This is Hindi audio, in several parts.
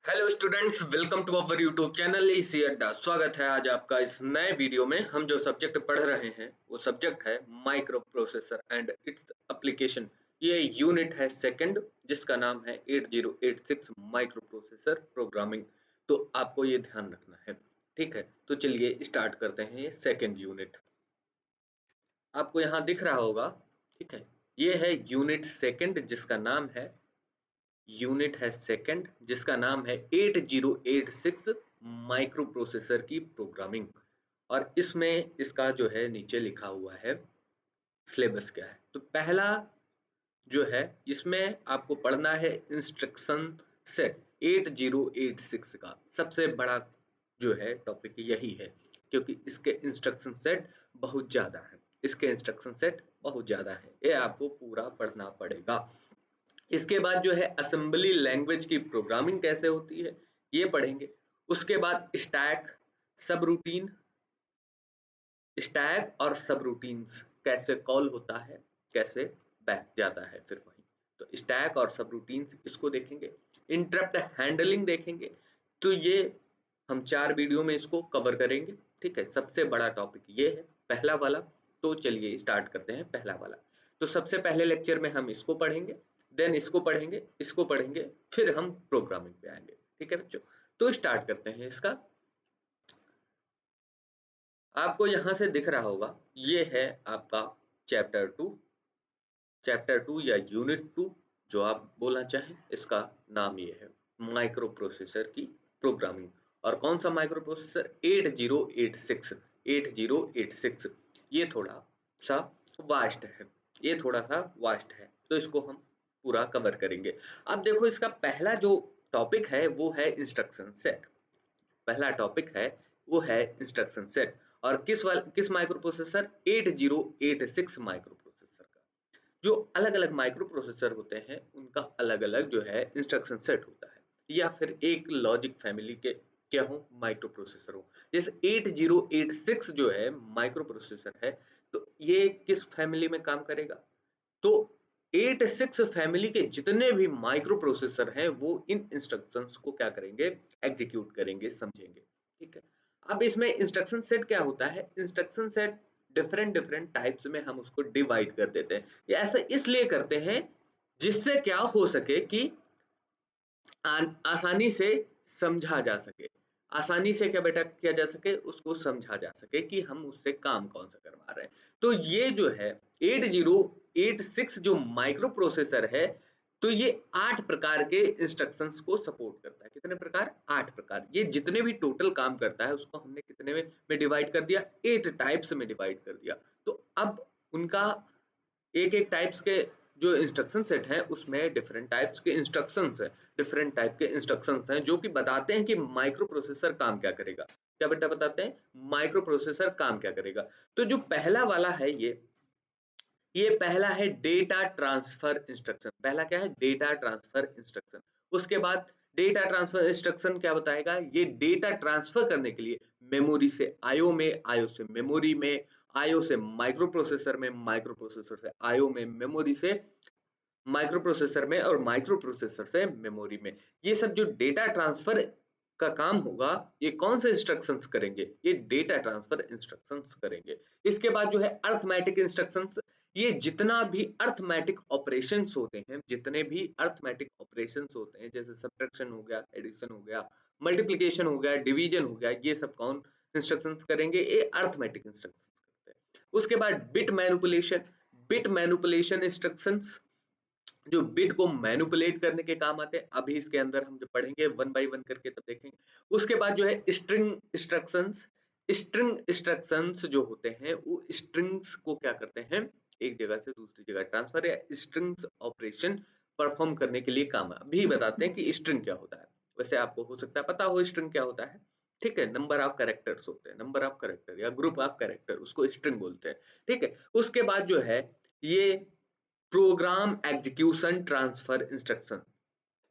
Hello students, welcome to our YouTube channel इसी अड्डा। स्वागत है आज आपका इस नए वीडियो में। हम जो सब्जेक्ट पढ़ रहे हैं वो सब्जेक्ट है micro processor and its application. ये यूनिट है सेकंड, जिसका नाम है 8086 माइक्रो प्रोसेसर प्रोग्रामिंग। तो आपको ये ध्यान रखना है, ठीक है। तो चलिए स्टार्ट करते हैं ये सेकंड यूनिट। आपको यहाँ दिख रहा होगा, ठीक है। ये है यूनिट सेकंड, जिसका नाम है सेकंड, जिसका नाम है 8086 माइक्रो प्रोसेसर की प्रोग्रामिंग। और इसमें इसका जो है नीचे लिखा हुआ है सिलेबस क्या है। तो पहला जो है, इसमें आपको पढ़ना है इंस्ट्रक्शन सेट। 8086 का सबसे बड़ा जो है टॉपिक यही है, क्योंकि इसके इंस्ट्रक्शन सेट बहुत ज्यादा है। ये आपको पूरा पढ़ना पड़ेगा। इसके बाद जो है असेंबली लैंग्वेज की प्रोग्रामिंग कैसे होती है, ये पढ़ेंगे। उसके बाद स्टैक और सब रूटीन्स कैसे कॉल होता है, कैसे बैक जाता है फिर वहीं। तो स्टैक और सब रूटीन्स इसको देखेंगे। इंटरप्ट हैंडलिंग देखेंगे। तो ये हम 4 वीडियो में इसको कवर करेंगे, ठीक है। सबसे बड़ा टॉपिक ये है, पहला वाला। तो चलिए स्टार्ट करते हैं पहला वाला। तो सबसे पहले लेक्चर में हम इसको पढ़ेंगे, देन इसको पढ़ेंगे, फिर हम प्रोग्रामिंग पे आएंगे, ठीक है बच्चों। तो स्टार्ट करते हैं इसका। आपको यहाँ से दिख रहा होगा, ये है आपका चैप्टर 2 या यूनिट 2, जो आप बोलना चाहें। इसका नाम ये है माइक्रो प्रोसेसर की प्रोग्रामिंग। और कौन सा माइक्रो प्रोसेसर? 8086। ये थोड़ा सा वास्ट है, तो इसको हम पूरा कवर करेंगे। अब देखो, इसका पहला जो टॉपिक है वो है इंस्ट्रक्शन सेट। पहला टॉपिक है वो है इंस्ट्रक्शन सेट। और किस माइक्रो प्रोसेसर? 8086 माइक्रो प्रोसेसर का। जो अलग अलग माइक्रो प्रोसेसर होते हैं उनका अलग अलग जो है इंस्ट्रक्शन सेट होता है, या फिर एक लॉजिक फैमिली के क्या हो, माइक्रो प्रोसेसर हो। जैसे 8086 जो है माइक्रो प्रोसेसर है, तो ये किस फैमिली में काम करेगा? तो 86 फैमिली के जितने भी माइक्रो प्रोसेसर हैं वो इन इंस्ट्रक्शंस को क्या करेंगे? एग्जीक्यूट करेंगे, समझेंगे, ठीक है। अब इसमें इंस्ट्रक्शन सेट क्या होता है? Instruction set different different types में हम उसको डिवाइड कर देते हैं। ये ऐसा इसलिए करते हैं जिससे क्या हो सके कि आसानी से समझा जा सके। आसानी से क्या बेटा किया जा सके? उसको समझा जा सके कि हम उससे काम कौन सा करवा रहे हैं। तो ये जो है 8086 जो माइक्रो प्रोसेसर है, तो ये 8 प्रकार के इंस्ट्रक्शंस को सपोर्ट करता है। कितने प्रकार? 8 प्रकार। ये जितने भी टोटल काम करता है उसको हमने कितने में डिवाइड कर दिया? 8 टाइप्स में डिवाइड कर दिया। तो अब उनका एक एक टाइप्स के जो इंस्ट्रक्शन सेट है उसमें डिफरेंट टाइप्स के इंस्ट्रक्शंस है, डिफरेंट टाइप के इंस्ट्रक्शंस हैं जो कि बताते हैं कि माइक्रो प्रोसेसर काम क्या करेगा। क्या बेटा बताते हैं? माइक्रो प्रोसेसर काम क्या करेगा। तो जो पहला वाला है, ये पहला है डेटा ट्रांसफर इंस्ट्रक्शन। पहला क्या है? Data transfer instruction. उसके बाद डेटा ट्रांसफर इंस्ट्रक्शन क्या बताएगा? ये डेटा ट्रांसफर करने के लिए मेमोरी से आईओ में, आईओ से मेमोरी में, आईओ से माइक्रो प्रोसेसर में, माइक्रो प्रोसेसर से आईओ में, मेमोरी से माइक्रो प्रोसेसर में, और माइक्रो प्रोसेसर से मेमोरी में। ये सब जो डेटा ट्रांसफर का काम होगा, ये कौन से इंस्ट्रक्शंस करेंगे? ये डेटा ट्रांसफर इंस्ट्रक्शंस करेंगे। इसके बाद जो है अर्थमेटिक इंस्ट्रक्शंस। ये जितना भी अर्थमेटिक ऑपरेशंस होते हैं, जैसे सब्ट्रैक्शन हो गया, एडिशन हो गया, मल्टीप्लिकेशन हो गया, डिवीजन हो गया, ये सब कौन इंस्ट्रक्शंस करेंगे? ये अर्थमेटिक इंस्ट्रक्शंस करते हैं। उसके बाद बिट मैनिपुलेशन इंस्ट्रक्शंस, जो बिट को मैनिपुलेट करने के काम आते हैं। अभी इसके अंदर हम जब पढ़ेंगे वन बाय वन करके तब देखेंगे। उसके बाद जो है स्ट्रिंग इंस्ट्रक्शंस जो होते हैं, वो स्ट्रिंग्स को क्या करते हैं? एक जगह से दूसरी जगह ट्रांसफर या स्ट्रिंग्स ऑपरेशन परफॉर्म करने के लिए काम अभी बताते हैं कि स्ट्रिंग क्या होता है। वैसे आपको हो सकता है पता हो स्ट्रिंग क्या होता है, ठीक है। नंबर ऑफ कैरेक्टर्स होते हैं, नंबर ऑफ कैरेक्टर या ग्रुप ऑफ कैरेक्टर, उसको स्ट्रिंग बोलते हैं, ठीक है। उसके बाद जो है ये प्रोग्राम एग्जीक्यूशन ट्रांसफर इंस्ट्रक्शन।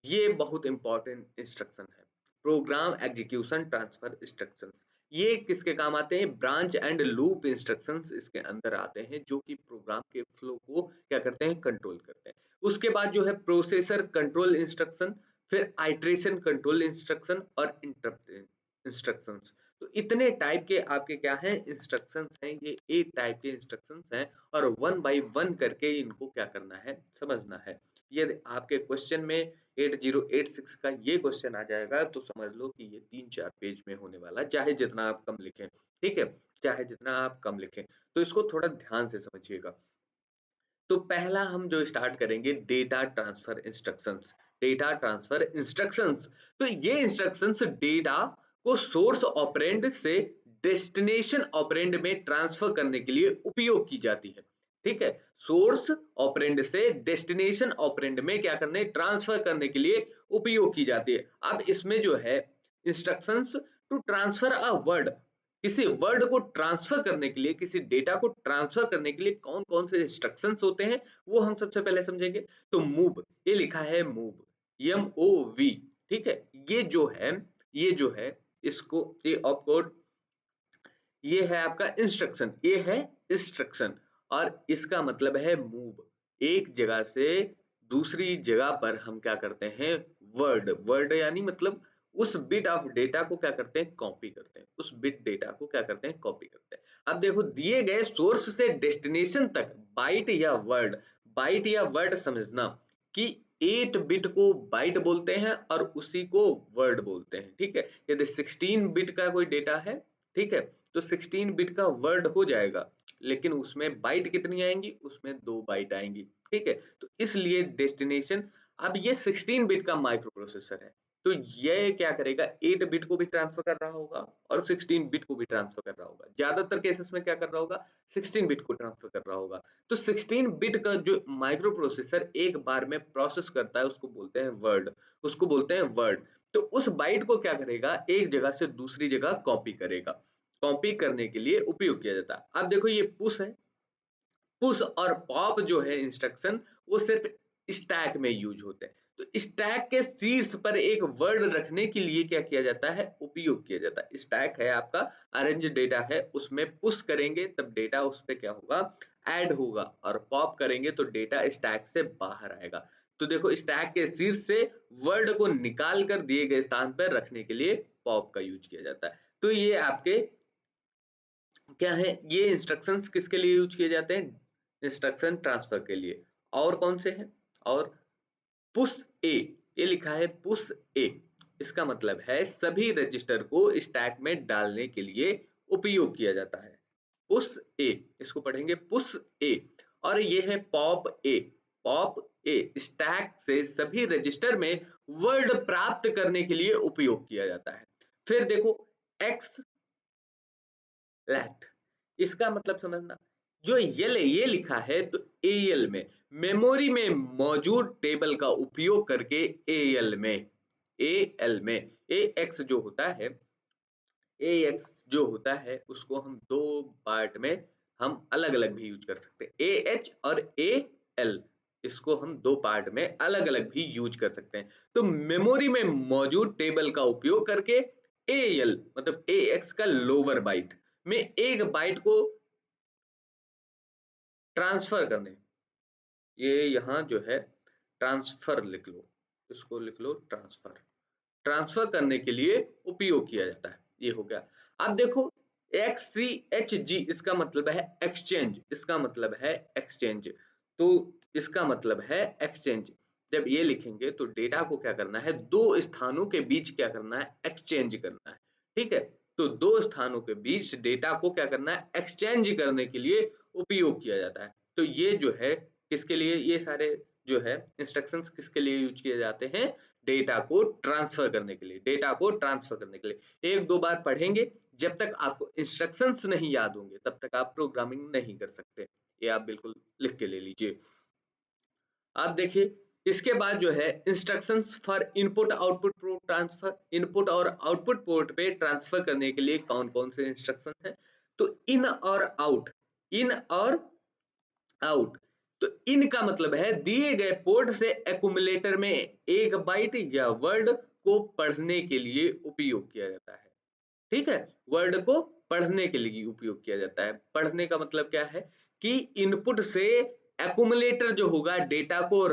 ये बहुत इंपॉर्टेंट इंस्ट्रक्शन है, प्रोग्राम एग्जीक्यूशन ट्रांसफर इंस्ट्रक्शंस। ये किसके काम आते हैं? ब्रांच एंड लूप इंस्ट्रक्शंस इसके अंदर आते हैं, जो कि प्रोग्राम के फ्लो को क्या करते हैं? कंट्रोल करते हैं। उसके बाद जो है प्रोसेसर कंट्रोल इंस्ट्रक्शन। फिर आइट्रेशन कंट्रोल इंस्ट्रक्शन और इंटरप्ट इंस्ट्रक्शंस। तो इतने टाइप के आपके क्या हैं इंस्ट्रक्शंस हैं, ये 8 टाइप के इंस्ट्रक्शंस हैं और वन बाय वन करके इनको क्या करना है समझना है। यदि आपके क्वेश्चन में 8086 का ये क्वेश्चन आ जाएगा तो समझ लो कि ये 3-4 पेज में होने वाला, चाहे जितना आप कम लिखें, ठीक है, चाहे जितना आप कम लिखें। तो इसको थोड़ा ध्यान से समझिएगा। तो पहला हम जो स्टार्ट करेंगे data transfer instructions. Data transfer instructions, तो ये इंस्ट्रक्शंस डेटा को सोर्स ऑपरेंड से डेस्टिनेशन ऑपरेंड में ट्रांसफर करने के लिए उपयोग की जाती है। ठीक है, सोर्स ऑपरेंड से डेस्टिनेशन ऑपरेंड में क्या करने ट्रांसफर करने के लिए उपयोग की जाती है। अब इसमें जो है instructions to transfer a word, किसी वर्ड को ट्रांसफर करने के लिए, किसी डेटा को ट्रांसफर करने के लिए कौन कौन से इंस्ट्रक्शंस होते हैं वो हम सबसे पहले समझेंगे। तो मूव, ये लिखा है मूव, MOV, ठीक है, ये जो है, ये जो है इसको ये ऑपकोड, ये है आपका इंस्ट्रक्शन, ये है इंस्ट्रक्शन और इसका मतलब है मूव। एक जगह से दूसरी जगह पर हम क्या करते हैं वर्ड, वर्ड यानी मतलब उस बिट ऑफ डेटा को क्या करते हैं कॉपी करते हैं, उस बिट डेटा को क्या करते हैं कॉपी करते हैं। अब देखो दिए गए सोर्स से डेस्टिनेशन तक बाइट या वर्ड, बाइट या वर्ड समझना कि 8 बिट को बाइट बोलते हैं और उसी को वर्ड बोलते हैं। ठीक है, यदि 16 बिट का कोई डेटा है, ठीक है, तो 16 बिट का वर्ड हो जाएगा, लेकिन उसमें बाइट कितनी आएंगी, उसमें 2 बाइट आएंगी। ठीक है, तो इसलिए डेस्टिनेशन, अब ये 16 बिट का माइक्रो प्रोसेसर है, तो ये क्या करेगा 8 बिट को भी ट्रांसफर कर रहा होगा और 16 बिट को भी ट्रांसफर कर रहा होगा। ज्यादातर केसेस में क्या कर रहा होगा 16 बिट को ट्रांसफर कर रहा होगा। तो 16 बिट का जो माइक्रो प्रोसेसर एक बार में प्रोसेस करता है उसको बोलते हैं वर्ड, उसको बोलते हैं वर्ड। तो उस बाइट को क्या करेगा एक जगह से दूसरी जगह कॉपी करेगा, कॉपी करने के लिए उपयोग किया जाता है। अब देखो ये पुश है, पुश और पॉप जो है इंस्ट्रक्शन वो सिर्फ स्टैक में यूज होते हैं। तो स्टैक के शीर्ष पर एक वर्ड रखने के लिए क्या किया जाता है उपयोग किया जाता है। स्टैक है आपका अरेंज डेटा है, उसमें पुश करेंगे तब डेटा उस पे क्या होगा ऐड होगा और पॉप करेंगे तो डेटा स्टैक से बाहर आएगा। तो देखो स्टैक के शीर्ष से वर्ड को निकाल कर दिए गए स्थान पर रखने के लिए पॉप का यूज किया जाता है। तो ये आपके क्या है, ये इंस्ट्रक्शंस किसके लिए यूज किए जाते हैं इंस्ट्रक्शन ट्रांसफर के लिए। और कौन से हैं, और पुश ए, ये लिखा है पुश ए, इसका मतलब है सभी रजिस्टर को स्टैक में डालने के लिए उपयोग किया जाता है। पुश ए, इसको पढ़ेंगे पुश ए। और ये है पॉप ए, पॉप ए स्टैक से सभी रजिस्टर में वर्ड प्राप्त करने के लिए उपयोग किया जाता है। फिर देखो एक्स लैट, इसका मतलब समझना, जो ये लिखा है तो एएल में मेमोरी में मौजूद टेबल का उपयोग करके एएल में, एएल में एक्स जो होता है, एक्स जो होता है उसको हम दो पार्ट में हम अलग अलग भी यूज कर सकते हैं, ए एच और ए एल, इसको हम दो पार्ट में अलग अलग भी यूज कर सकते हैं। तो मेमोरी में मौजूद टेबल का उपयोग करके एएल मतलब ए एक्स का लोअर बाइट में एक बाइट को ट्रांसफर करने, ये यहाँ जो है ट्रांसफर लिख लो, इसको लिख लो ट्रांसफर, ट्रांसफर करने के लिए उपयोग किया जाता है। ये हो गया। अब देखो XCHG, इसका मतलब है एक्सचेंज, इसका मतलब है एक्सचेंज, तो इसका मतलब है एक्सचेंज। जब ये लिखेंगे तो डेटा को क्या करना है दो स्थानों के बीच क्या करना है एक्सचेंज करना है। ठीक है, तो दो स्थानों के बीच डेटा को क्या करना है एक्सचेंज करने के लिए उपयोग किया जाता है। तो ये जो है किसके लिए, ये सारे जो है इंस्ट्रक्शंस किसके लिए यूज किए जाते हैं डेटा को ट्रांसफर करने के लिए, डेटा को ट्रांसफर करने के लिए। एक दो बार पढ़ेंगे, जब तक आपको इंस्ट्रक्शंस नहीं याद होंगे तब तक आप प्रोग्रामिंग नहीं कर सकते, ये आप बिल्कुल लिख के ले लीजिए। आप देखिए इसके बाद जो है instructions for input output port transfer, input और आउटपुट पोर्ट पे ट्रांसफर करने के लिए कौन कौन से इंस्ट्रक्शन है। तो इन और आउट, इन और आउट, तो इन का मतलब है दिए गए पोर्ट से एक्यूमुलेटर में एक बाइट या वर्ड को पढ़ने के लिए उपयोग किया जाता है। ठीक है, वर्ड को पढ़ने के लिए उपयोग किया जाता है। पढ़ने का मतलब क्या है कि इनपुट से एक्यूमुलेटर जो होगा डेटा को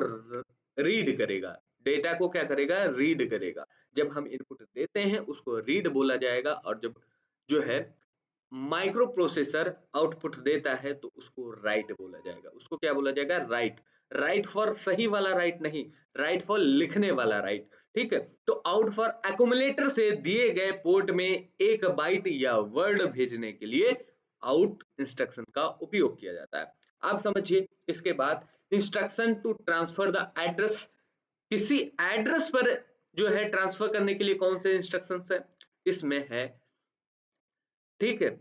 रीड करेगा, डेटा को क्या करेगा, रीड करेगा। जब हम इनपुट देते हैं उसको रीड बोला जाएगा, और जब जो है माइक्रो प्रोसेसर आउटपुट देता है तो उसको राइट बोला जाएगा। उसको क्या बोला जाएगा, राइट। राइट फॉर सही वाला राइट नहीं, राइट फॉर लिखने वाला राइट, ठीक है। तो आउट फॉर एक्यूमुलेटर से दिए गए पोर्ट में एक बाइट या वर्ड भेजने के लिए आउट इंस्ट्रक्शन का उपयोग किया जाता है। आप समझिए, इसके बाद instruction to transfer the address, किसी एड्रेस पर जो है ट्रांसफर करने के लिए कौन से इंस्ट्रक्शंस है, इसमें है, ठीक है,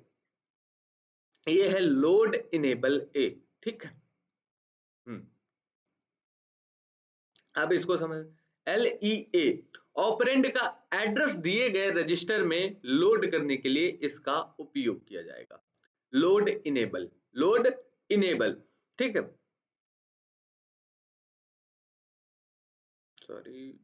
ये है लोड इनेबल ए, ठीक है। अब इसको समझ, LEA ऑपरेंड का एड्रेस दिए गए रजिस्टर में लोड करने के लिए इसका उपयोग किया जाएगा। लोड इनेबल, लोड इनेबल, ठीक है, सॉरी,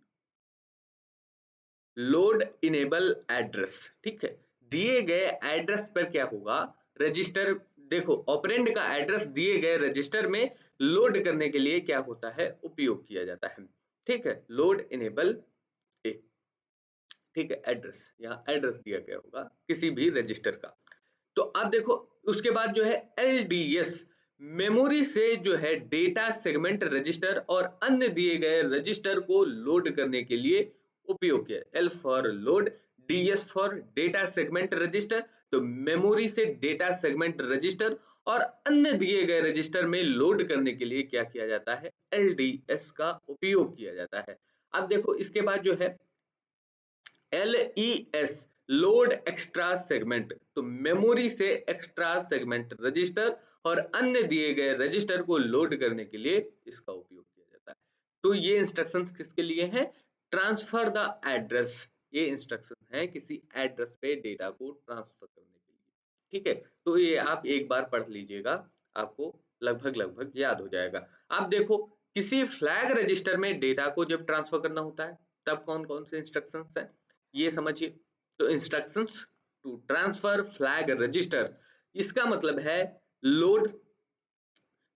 लोड इनेबल एड्रेस, ठीक है। दिए गए एड्रेस पर क्या होगा, रजिस्टर, देखो ऑपरेंड का एड्रेस दिए गए रजिस्टर में लोड करने के लिए क्या होता है, उपयोग किया जाता है, ठीक है। लोड इनेबल ए, ठीक है, एड्रेस, यहाँ एड्रेस दिया गया होगा किसी भी रजिस्टर का। तो अब देखो उसके बाद जो है LDS, मेमोरी से जो है डेटा सेगमेंट रजिस्टर और अन्य दिए गए रजिस्टर को लोड करने के लिए उपयोग किया। L for load, DS for data segment register. तो मेमोरी से डेटा सेगमेंट रजिस्टर और अन्य दिए गए रजिस्टर में लोड करने के लिए क्या किया जाता है, LDS का उपयोग किया जाता है। अब देखो इसके बाद जो है LES, लोड एक्स्ट्रा सेगमेंट। तो मेमोरी से एक्स्ट्रा सेगमेंट रजिस्टर और अन्य दिए गए रजिस्टर को लोड करने के लिए इसका उपयोग किया जाता है। तो ये इंस्ट्रक्शंस किसके लिए हैं, ट्रांसफर द एड्रेस, ये इंस्ट्रक्शन है किसी एड्रेस पे डेटा को ट्रांसफर करने के लिए, ठीक है। तो ये आप एक बार पढ़ लीजिएगा, आपको लगभग लगभग याद हो जाएगा। आप देखो किसी फ्लैग रजिस्टर में डेटा को जब ट्रांसफर करना होता है तब कौन कौन से इंस्ट्रक्शंस हैं, ये समझिए। तो instructions to transfer flag register, इसका मतलब है लोड,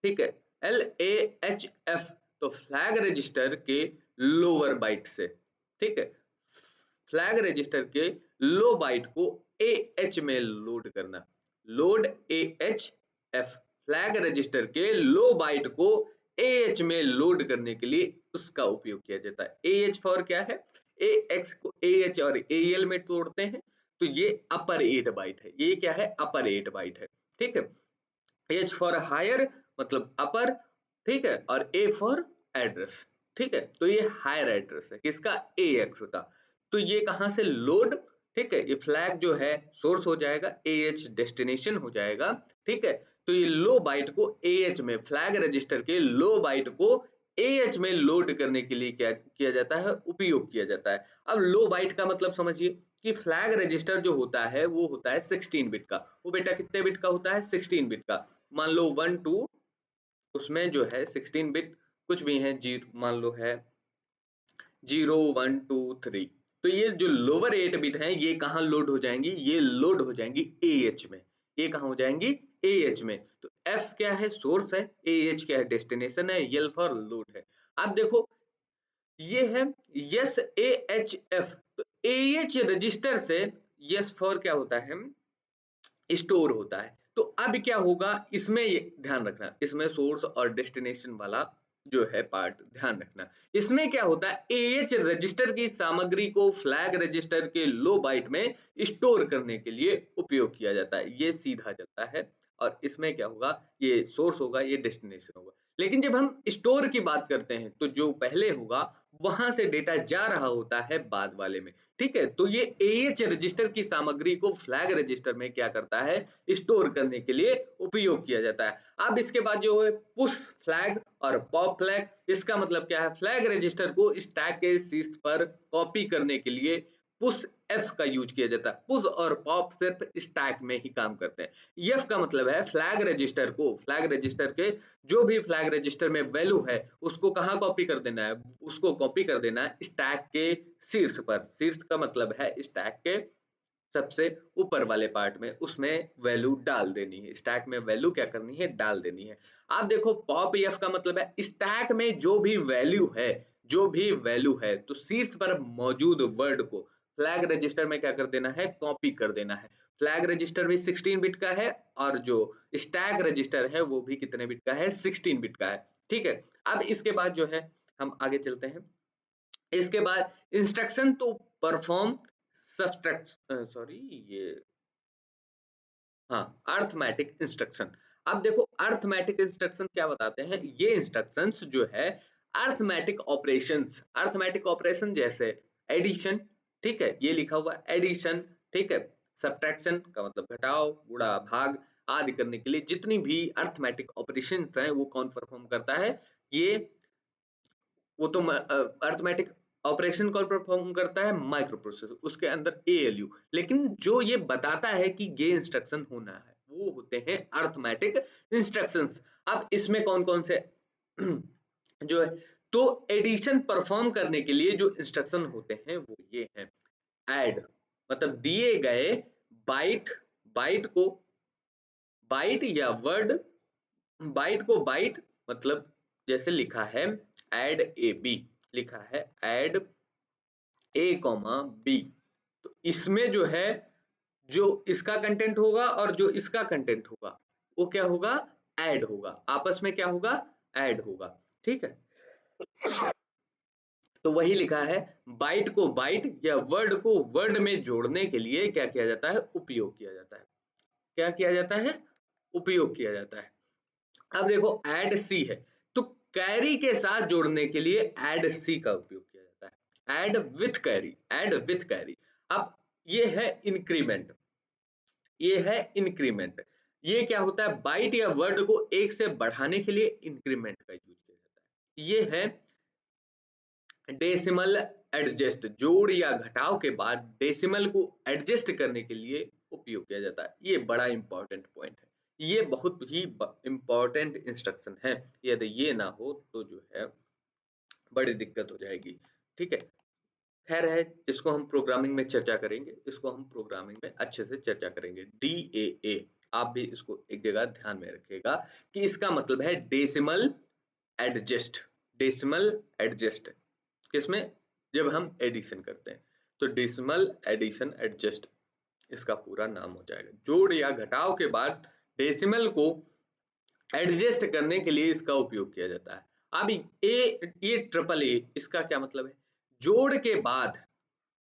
ठीक है, LAHF, तो फ्लैग रजिस्टर के लोअर बाइट से, ठीक है, फ्लैग रजिस्टर के लो बाइट को AH में लोड करना। लोड AHF, फ्लैग रजिस्टर के लो बाइट को AH में लोड करने के लिए उसका उपयोग किया जाता है। AH फॉर क्या है, AX को AH और AL में तोड़ते हैं, तो ये अपर 8 बाइट है, ये क्या है, अपर 8 बाइट है, ठीक है। H फॉर हायर मतलब अपर, ठीक है, और A फॉर एड्रेस, ठीक है। तो ये हायर एड्रेस है किसका, AX का। तो ये कहां से लोड, ठीक है, ये फ्लैग जो है सोर्स हो जाएगा, AH डेस्टिनेशन हो जाएगा, ठीक है। तो ये लो बाइट को AH में, फ्लैग रजिस्टर के लो बाइट को AH में लोड करने के लिए क्या किया जाता है, उपयोग किया जाता है। अब लो बाइट का मतलब समझिए कि फ्लैग रजिस्टर जो होता है वो होता है 16 बिट का। वो बेटा कितने बिट का होता है, 16 बिट का। मान लो 1 2, उसमें जो है 16 बिट कुछ भी है, जीरो मान लो है 0 1 2 3। तो ये जो लोअर 8 बिट हैं ये कहाँ लोड हो जाएंगी, ये लोड हो जाएंगी AH में। ये कहाँ हो जाएंगी, AH में। तो F क्या है, सोर्स है, AH क्या है, डेस्टिनेशन है, L फॉर लोड है। अब देखो ये है यस AHF, तो AH रजिस्टर से यस फॉर क्या होता है, स्टोर होता है। तो अब क्या होगा, इसमें ये ध्यान रखना, इसमें सोर्स और डेस्टिनेशन वाला जो है पार्ट ध्यान रखना। इसमें क्या होता है, AH रजिस्टर की सामग्री को फ्लैग रजिस्टर के लो बाइट में स्टोर करने के लिए उपयोग किया जाता है, ये सीधा चलता है। और इसमें क्या होगा, ये सोर्स होगा, ये डेस्टिनेशन होगा। लेकिन जब हम स्टोर की बात करते हैं तो जो पहले होगा वहां से डेटा जा रहा होता है बाद वाले में, ठीक है। तो ये AH रजिस्टर की सामग्री को फ्लैग रजिस्टर में क्या करता है, स्टोर करने के लिए उपयोग किया जाता है। अब इसके बाद जो है पुश फ्लैग और पॉप फ्लैग, इसका मतलब क्या है, फ्लैग रजिस्टर को स्टैक के शीर्ष पर कॉपी करने के लिए पुश F का यूज किया जाता है। पुश और पॉप सिर्फ स्टैक में ही काम करते हैं। F का मतलब है फ्लैग रजिस्टर को, फ्लैग रजिस्टर के जो भी फ्लैग रजिस्टर में वैल्यू है उसको कहाँ कॉपी कर देना है, उसको कॉपी कर देना है स्टैक के शीर्ष पर। शीर्ष का मतलब है स्टैक के सबसे ऊपर वाले पार्ट में, उसमें वैल्यू डाल देनी है, स्टैक में वैल्यू क्या करनी है, डाल देनी है। आप देखो पॉप एफ का मतलब है स्टैक में जो भी वैल्यू है, जो भी वैल्यू है तो शीर्ष पर मौजूद वर्ड को फ्लैग रजिस्टर में क्या कर देना है, कॉपी कर देना है। फ्लैग रजिस्टर भी 16 बिट का है और जो स्टैक रजिस्टर है वो भी कितने बिट का है, 16 बिट का है। ठीक है, अब इसके बाद जो है हम आगे चलते हैं। इसके बाद instruction to perform subtract sorry ये हाँ, अर्थमेटिक इंस्ट्रक्शन। अब देखो अर्थमेटिक इंस्ट्रक्शन क्या बताते हैं, ये इंस्ट्रक्शंस जो है अर्थमेटिक ऑपरेशन जैसे एडिशन, ठीक है, ये लिखा हुआ एडिशन, ठीक है, सब्ट्रैक्शन का मतलब घटाओ, गुणा, भाग आदि करने के लिए जितनी भी अर्थमेटिक ऑपरेशंस हैं वो कौन परफॉर्म करता है, ये वो तो अर्थमेटिक ऑपरेशन कौन परफॉर्म करता है, माइक्रो प्रोसेसर, उसके अंदर एएलयू। लेकिन जो ये बताता है कि ये इंस्ट्रक्शन होना है वो होते हैं अर्थमेटिक इंस्ट्रक्शंस। अब इसमें कौन कौन से जो है, तो एडिशन परफॉर्म करने के लिए जो इंस्ट्रक्शन होते हैं वो ये हैं। ऐड मतलब दिए गए बाइट बाइट को बाइट या वर्ड, बाइट को बाइट मतलब जैसे लिखा है ऐड ए बी, लिखा है ऐड ए कॉमा बी, तो इसमें जो है जो इसका कंटेंट होगा और जो इसका कंटेंट होगा वो क्या होगा, ऐड होगा, आपस में क्या होगा, ऐड होगा। ठीक है, तो वही लिखा है बाइट को बाइट या वर्ड को वर्ड में जोड़ने के लिए क्या किया जाता है, उपयोग किया जाता है। क्या किया जाता है, उपयोग किया जाता है। अब देखो ऐड सी है, तो कैरी के साथ जोड़ने के लिए ऐड सी का उपयोग किया जाता है, add with carry, add with carry. अब ये है इंक्रीमेंट, ये है इंक्रीमेंट, ये क्या होता है, बाइट या वर्ड को एक से बढ़ाने के लिए इंक्रीमेंट का यूज किया जाता है। ये है डेसिमल एडजस्ट, जोड़ या घटाव के बाद डेसिमल को एडजस्ट करने के लिए उपयोग किया जाता है। ये बड़ा इंपॉर्टेंट पॉइंट है, ये बहुत ही इंपॉर्टेंट इंस्ट्रक्शन है, यदि ये ना हो तो जो है बड़ी दिक्कत हो जाएगी। ठीक है, खैर है, इसको हम प्रोग्रामिंग में चर्चा करेंगे, इसको हम प्रोग्रामिंग में अच्छे से चर्चा करेंगे। DAA आप भी इसको एक जगह ध्यान में रखिएगा कि इसका मतलब है डेसिमल एडजस्ट, डेसिमल एडजस्ट किसमें, जब हम एडिशन करते हैं तो डेसिमल एडिशन एडजस्ट इसका पूरा नाम हो जाएगा। जोड़ या घटाव के बाद डेसिमल को एडजस्ट करने के लिए इसका उपयोग किया जाता है। अब ये ट्रिपल ए इसका क्या मतलब है, जोड़ के बाद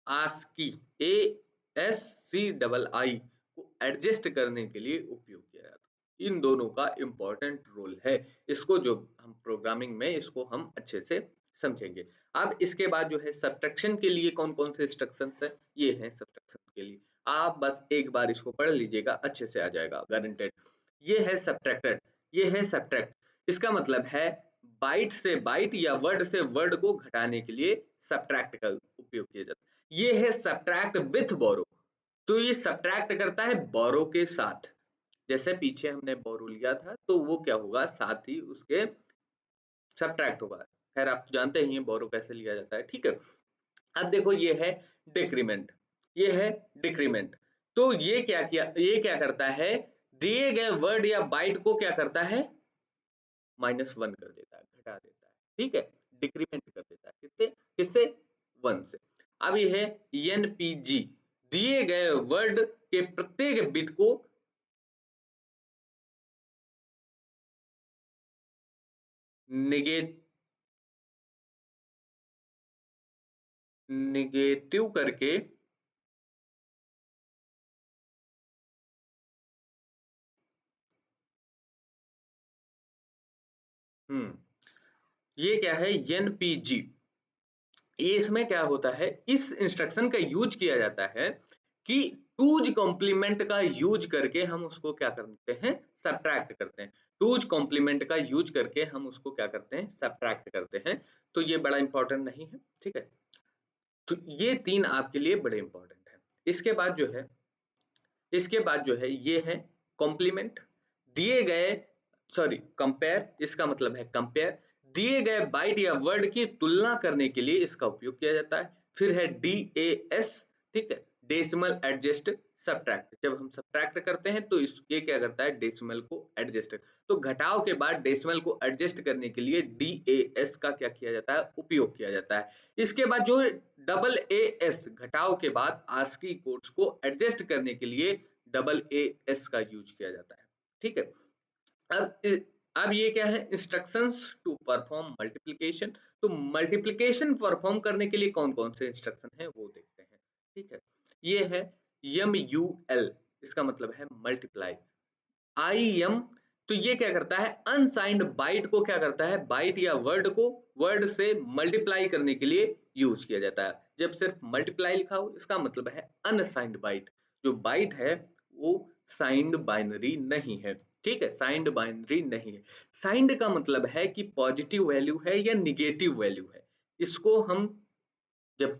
आस्की ASCII को एडजस्ट करने के लिए उपयोग किया जाता है। इन दोनों का इंपॉर्टेंट रोल है, इसको जो हम प्रोग्रामिंग में इसको हम अच्छे से समझेंगे। अब इसके बाद जो है सब्ट्रैक्शन के लिए कौन कौन से इंस्ट्रक्शंस है, ये है सब्ट्रैक्शन के लिए, आप बस एक बार इसको पढ़ लीजिएगा, अच्छे से आ जाएगा गारंटेड। ये है सब्ट्रैक्टेड, ये है सब्ट्रैक्ट, इसका मतलब है बाइट से बाइट या वर्ड से वर्ड को घटाने के लिए सब्ट्रैक्ट का उपयोग किया जाता है। ये है सब्ट्रैक्ट विथ बोरो, तो ये सब्ट्रैक्ट करता है बोरो के साथ, जैसे पीछे हमने बोरो लिया था तो वो क्या होगा, साथ ही उसके सब्ट्रैक्ट होगा। खैर आप जानते ही हैं बोरो कैसे लिया जाता है। ठीक है, अब देखो ये है डिक्रीमेंट, ये है डिक्रीमेंट, तो ये क्या किया, ये क्या करता है, दिए गए वर्ड या बाइट को क्या करता है, -1 कर देता है, घटा देता है। ठीक है, डिक्रीमेंट कर देता है, किससे किससे, 1 से। अब ये है NPG, दिए गए वर्ड के प्रत्येक बिट को निगेट निगेटिव करके ये क्या है NPG, ये इसमें क्या होता है, इस इंस्ट्रक्शन का यूज किया जाता है कि टूज कॉम्प्लीमेंट का यूज करके हम उसको क्या करते हैं, सब्ट्रैक्ट करते हैं। टूज कॉम्प्लीमेंट का यूज करके हम उसको क्या करते हैं, सब्ट्रैक्ट करते हैं। तो ये बड़ा इंपॉर्टेंट नहीं है। ठीक है, तो ये 3 आपके लिए बड़े इंपॉर्टेंट है। इसके बाद जो है, इसके बाद जो है ये है कॉम्प्लीमेंट, दिए गए सॉरी कंपेयर, इसका मतलब है कंपेयर, दिए गए बाइट या वर्ड की तुलना करने के लिए इसका उपयोग किया जाता है। फिर है DAS, ठीक है, डेसिमल एडजस्ट सब्ट्रैक्ट, जब हम सब्ट्रैक्ट करते हैं तो ये क्या करता है, डेसिमल को एडजस्ट। तो घटाव के बाद डेसिमल को एडजस्ट करने के लिए DAS का क्या किया जाता है, उपयोग किया जाता है। इसके बाद जो AAS, घटाव के बाद ASCII कोड्स को एडजस्ट करने के लिए AAS का यूज किया जाता है। ठीक है, अब ये क्या है, इंस्ट्रक्शंस टू परफॉर्म मल्टीप्लिकेशन। तो मल्टीप्लिकेशन परफॉर्म करने के लिए कौन कौन से इंस्ट्रक्शन है वो देखते हैं। ठीक है, ये है MUL, इसका मतलब है मल्टीप्लाई। IM, तो ये क्या करता है, अनसाइंड बाइट को क्या करता है, बाइट या वर्ड को वर्ड से मल्टीप्लाई करने के लिए यूज किया जाता है। जब सिर्फ मल्टीप्लाई लिखा हो, इसका मतलब है अनसाइंड बाइट। जो बाइट है वो साइंड बाइनरी नहीं है। ठीक है, साइंड बाइनरी नहीं है। साइंड का मतलब है कि पॉजिटिव वैल्यू है या निगेटिव वैल्यू है। इसको हम जब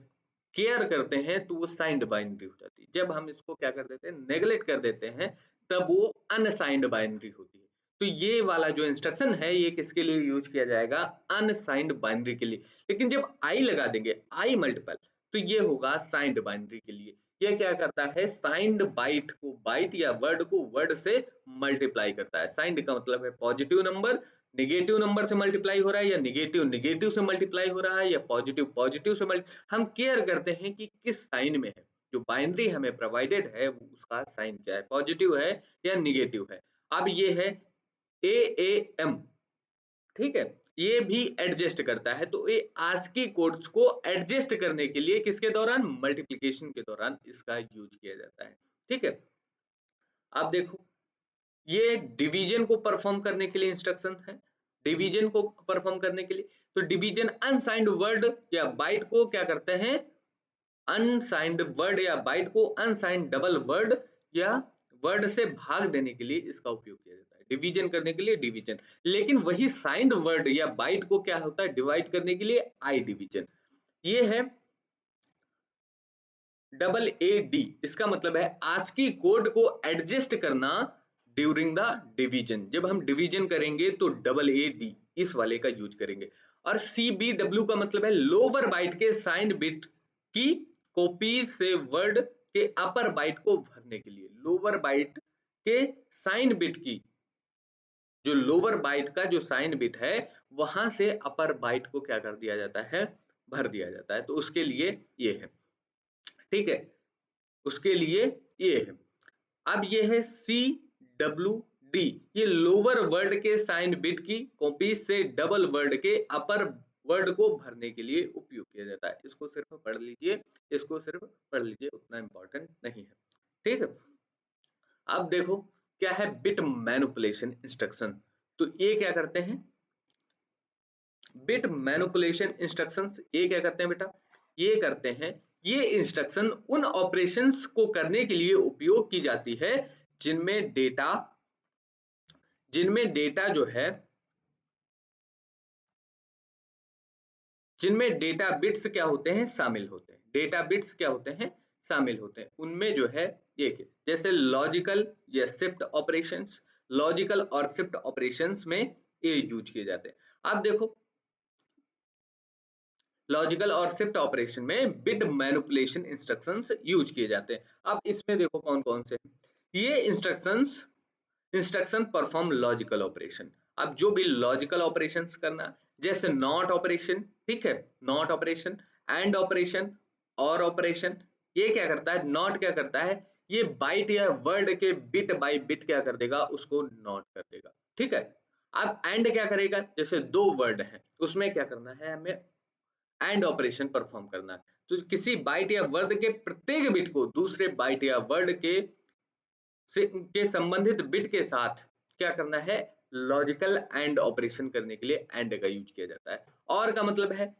केयर करते हैं तो वो साइंड बाइनरी हो जाती है। जब हम इसको क्या कर देते हैं, नेग्लेक्ट कर देते हैं, तब वो अनसाइंड बाइनरी होती है। तो ये वाला जो इंस्ट्रक्शन है ये किसके लिए यूज किया जाएगा, अनसाइंड बाइनरी के लिए। लेकिन जब आई लगा देंगे, आई मल्टीपल, तो ये होगा साइंड बाइनरी के लिए। ये क्या करता है, साइंड बाइट को, बाइट या वर्ड को वर्ड से मल्टीप्लाई करता है। साइंड का मतलब है पॉजिटिव नंबर निगेटिव नंबर से मल्टीप्लाई हो रहा है, या निगेटिव निगेटिव से मल्टीप्लाई हो रहा है, या पॉजिटिव पॉजिटिव से हम केयर करते हैं कि किस साइन में है। जो बाइनरी हमें प्रोवाइडेड है उसका साइन क्या है, पॉजिटिव है या निगेटिव है। अब ये है AAM। ठीक है, ये भी एडजस्ट करता है। तो ये ASCII कोड्स को एडजस्ट करने के लिए किसके दौरान, मल्टीप्लिकेशन के दौरान इसका यूज किया जाता है। ठीक है, आप देखो, ये डिवीजन को परफॉर्म करने के लिए इंस्ट्रक्शन है। डिवीजन को परफॉर्म करने के लिए, तो डिवीजन अनसाइंड वर्ड या बाइट को क्या करते हैं, अनसाइंड वर्ड या बाइट को अनसाइंड डबल वर्ड या वर्ड से भाग देने के लिए इसका उपयोग किया जाता है। डिवीजन करने के लिए डिवीजन। लेकिन वही साइंड वर्ड या बाइट को क्या होता है, डिवाइड करने के लिए आई डिवीजन। ये है AAD, इसका मतलब है ASCII कोड को एडजस्ट करना ड्यूरिंग द डिवीजन। जब हम डिवीजन करेंगे तो AAD इस वाले का यूज करेंगे। और CBW का मतलब है लोअर बाइट के साइन बिट की कॉपी से वर्ड के अपर बाइट को भरने के लिए। लोअर बाइट के साइन बिट की, जो लोअर बाइट का जो साइन बिट है वहां से अपर बाइट को क्या कर दिया जाता है, भर दिया जाता है। तो उसके लिए ये है। ठीक है, उसके लिए ये है। अब ये है CWD, ये लोअर वर्ड के साइन बिट की कॉपी से डबल वर्ड के अपर वर्ड को भरने के लिए उपयोग किया जाता है। इसको सिर्फ पढ़ लीजिए, इसको सिर्फ पढ़ लीजिए, उतना इंपॉर्टेंट नहीं है। ठीक है, अब देखो क्या है बिट मैनिपुलेशन इंस्ट्रक्शन। तो ये क्या करते हैं, बिट मैनिपुलेशन इंस्ट्रक्शंस, ये क्या करते हैं बेटा, ये करते हैं, ये इंस्ट्रक्शन उन ऑपरेशंस को करने के लिए उपयोग की जाती है जिनमें डेटा जो है, जिनमें डेटा बिट्स क्या होते हैं, शामिल होते हैं। डेटा बिट्स क्या होते हैं, शामिल होते हैं। उनमें जो है ये जैसे लॉजिकल या शिफ्ट ऑपरेशंस, लॉजिकल और शिफ्ट ऑपरेशंस में ये यूज किए जाते हैं। आप देखो, लॉजिकल और शिफ्ट ऑपरेशन में बिट मैनिपुलेशन इंस्ट्रक्शंस यूज किए जाते हैं। अब इसमें देखो कौन कौन से, ये इंस्ट्रक्शन परफॉर्म लॉजिकल ऑपरेशन। अब जो भी लॉजिकल ऑपरेशंस करना, जैसे नॉट ऑपरेशन, ठीक है, नॉट ऑपरेशन, एंड ऑपरेशन, और ऑपरेशन। ये क्या करता है, नॉट क्या करता है, ये बाइट या वर्ड के बिट बाय बिट क्या कर देगा, उसको नॉट कर देगा। ठीक है, अब एंड क्या करेगा, जैसे दो वर्ड है उसमें क्या करना है, हमें एंड ऑपरेशन परफॉर्म करना है। तो किसी बाइट या वर्ड के प्रत्येक बिट को दूसरे बाइट या वर्ड के संबंधित बिट के साथ क्या करना है, लॉजिकल एंड ऑपरेशन करने के लिए एंड का यूज किया जाता है। और का मतलब है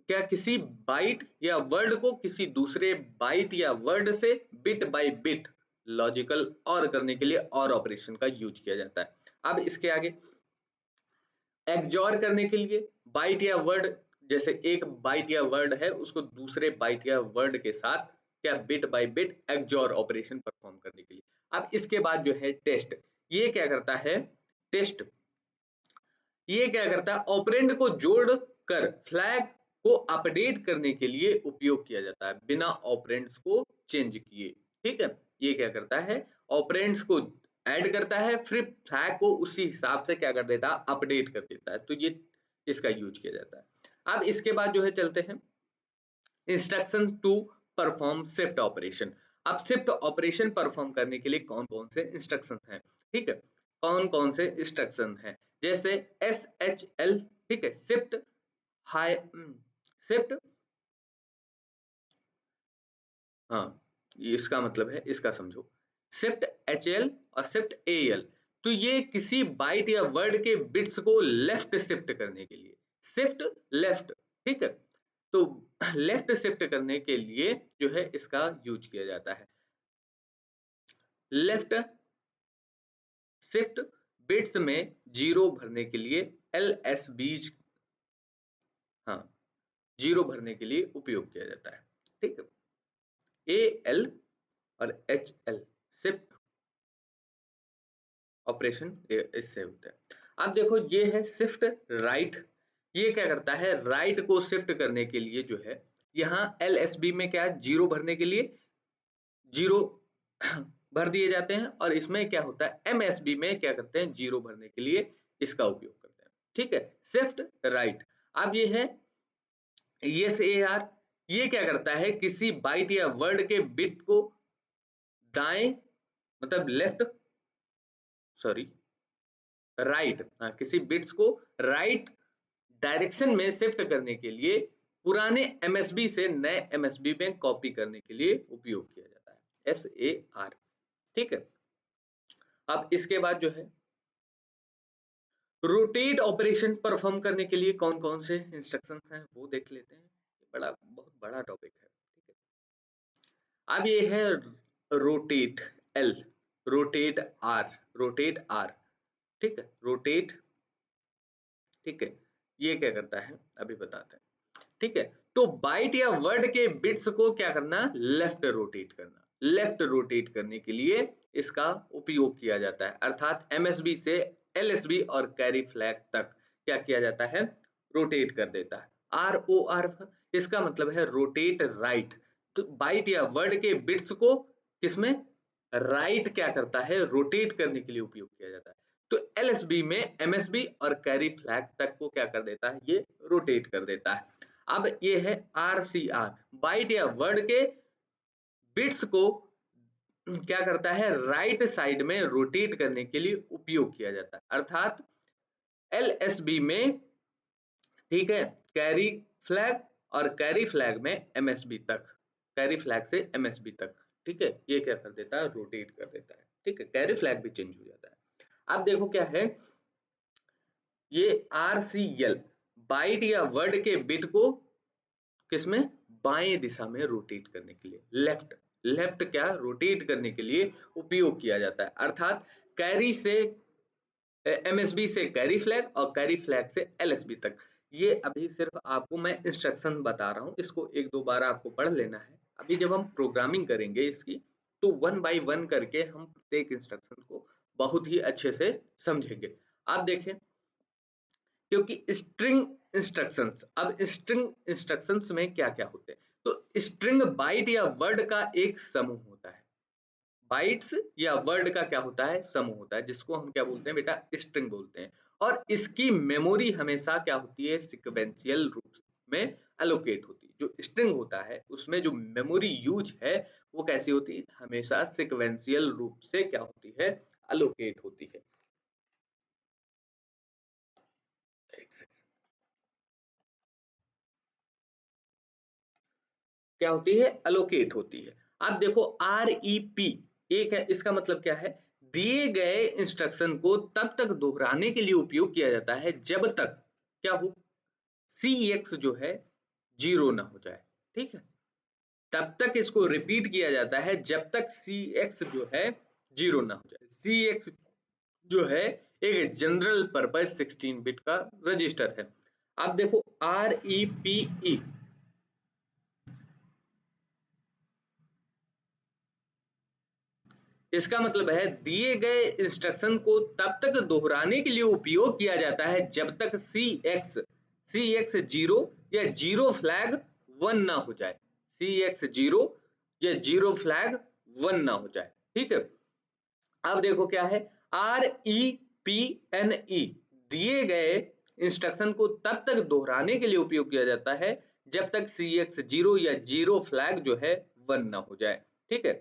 क्या, किसी बाइट या वर्ड को किसी दूसरे बाइट या वर्ड से बिट बाय बिट लॉजिकल और करने के लिए और ऑपरेशन का यूज किया जाता है। अब इसके आगे एक्सजॉर करने के लिए बाइट या वर्ड, जैसे एक बाइट या वर्ड है उसको दूसरे बाइट या वर्ड के साथ क्या bit by bit XOR operation perform करने के लिए। अब इसके बाद जो है टेस्ट, ये क्या करता है, टेस्ट ये क्या करता है, ऑपरेंड को जोड़ कर फ्लैग को अपडेट करने के लिए उपयोग किया जाता है बिना ऑपरेंड्स को चेंज किए। ठीक है, ये क्या करता है, ऑपरेंड्स को ऐड करता है, फिर फ्लैग को उसी हिसाब से क्या कर देता है, अपडेट कर देता है। तो ये इसका यूज किया जाता है। अब इसके बाद जो है चलते हैं instruction to perform shift operation. अब शिफ्ट ऑपरेशन परफॉर्म करने के लिए कौन कौन से इंस्ट्रक्शन हैं, ठीक है, कौन कौन से इंस्ट्रक्शन हैं, जैसे SHL, ठीक है, शिफ्ट हाई, शिफ्ट, हाँ ये इसका मतलब है, इसका समझो, शिफ्ट HL और शिफ्ट AL। तो ये किसी बाइट या वर्ड के बिट्स को लेफ्ट शिफ्ट करने के लिए, शिफ्ट लेफ्ट, ठीक है, तो लेफ्ट शिफ्ट करने के लिए जो है इसका यूज किया जाता है। लेफ्ट शिफ्ट बिट्स में जीरो भरने के लिए LSBs, हाँ जीरो भरने के लिए उपयोग किया जाता है। ठीक है, AL और HL शिफ्ट ऑपरेशन इससे होता है। अब देखो ये है शिफ्ट राइट, ये क्या करता है, राइट को शिफ्ट करने के लिए जो है यहाँ LSB में क्या है, जीरो भरने के लिए जीरो भर दिए जाते हैं, और इसमें क्या होता है MSB में क्या करते हैं, जीरो भरने के लिए इसका उपयोग करते हैं। ठीक है, शिफ्ट राइट। अब ये है यस AR, ये क्या करता है, किसी बाइट या वर्ड के बिट को दाएं, मतलब लेफ्ट, सॉरी राइट, हाँ किसी बिट्स को राइट डायरेक्शन में शिफ्ट करने के लिए पुराने MSB से नए MSB में कॉपी करने के लिए उपयोग किया जाता है, SAR। ठीक है, अब इसके बाद जो है रोटेट ऑपरेशन परफॉर्म करने के लिए कौन कौन से इंस्ट्रक्शंस हैं वो देख लेते हैं, बड़ा बहुत बड़ा टॉपिक है। ठीक है, अब ये है rotate L, rotate R, rotate R, ठीक है, रोटेट, ठीक है, ये क्या करता है अभी बताते हैं। ठीक है, तो बाइट या वर्ड के बिट्स को क्या करना, लेफ्ट रोटेट करना, लेफ्ट रोटेट करने के लिए इसका उपयोग किया जाता है, अर्थात MSB से LSB और कैरी फ्लैग तक क्या किया जाता है, रोटेट कर देता है। ROR, इसका मतलब है रोटेट राइट, तो बाइट या वर्ड के बिट्स को किसमें, राइट क्या करता है, रोटेट करने के लिए उपयोग किया जाता है। तो LSB में MSB और कैरी फ्लैग तक को क्या कर देता है, ये रोटेट कर देता है। अब ये है RCR, बाइट या वर्ड के बिट्स को क्या करता है, राइट साइड में रोटेट करने के लिए उपयोग किया जाता है, अर्थात LSB में, ठीक है, कैरी फ्लैग और कैरी फ्लैग में MSB तक, कैरी फ्लैग से MSB तक, ठीक है, ये क्या कर देता है, रोटेट कर देता है। ठीक है, कैरी फ्लैग भी चेंज हो जाता है। अब देखो क्या है, ये RCL बाइट या वर्ड के बिट को किसमें, बाएं दिशा में रोटेट करने के लिए, लेफ्ट, लेफ्ट क्या रोटेट करने के लिए उपयोग किया जाता है, अर्थात कैरी से MSB से कैरी फ्लैग और कैरी फ्लैग से LSB तक। ये अभी सिर्फ आपको मैं इंस्ट्रक्शन बता रहा हूँ, इसको एक दो बार आपको पढ़ लेना है। अभी जब हम प्रोग्रामिंग करेंगे इसकी, तो वन बाय वन करके हम प्रत्येक इंस्ट्रक्शन को बहुत ही अच्छे से समझेंगे। आप देखें, क्योंकि स्ट्रिंग इंस्ट्रक्शंस, अब स्ट्रिंग इंस्ट्रक्शंस में क्या क्या होते हैं, तो स्ट्रिंग बाइट या वर्ड का एक समूह होता है, बाइट्स या वर्ड का क्या होता है, समूह होता है, जिसको हम क्या बोलते हैं बेटा, स्ट्रिंग बोलते हैं। और इसकी मेमोरी हमेशा क्या होती है, सिक्वेंशियल रूप में एलोकेट होती है। जो स्ट्रिंग होता है उसमें जो मेमोरी यूज है वो कैसी होती है, हमेशा सिक्वेंशियल रूप से क्या होती है, एलोकेट होती है। एक सेकंड, क्या होती है, एलोकेट होती है। अब देखो REP, एक है, इसका मतलब क्या है, दिए गए इंस्ट्रक्शन को तब तक दोहराने के लिए उपयोग किया जाता है जब तक क्या हो, CX जो है जीरो ना हो जाए। ठीक है, तब तक इसको रिपीट किया जाता है जब तक CX जो है जीरो ना हो जाए। CX जो है एक जनरल पर्पस 16 बिट का रजिस्टर है। अब देखो REPE, इसका मतलब है दिए गए इंस्ट्रक्शन को तब तक दोहराने के लिए उपयोग किया जाता है जब तक CX जीरो या जीरो फ्लैग 1 ना हो जाए, CX0 या जीरो फ्लैग 1 ना हो जाए, ठीक है। अब देखो क्या है, REPNE दिए गए इंस्ट्रक्शन को तब तक दोहराने के लिए उपयोग किया जाता है जब तक CX0 या जीरो फ्लैग जो है 1 ना हो जाए, ठीक है।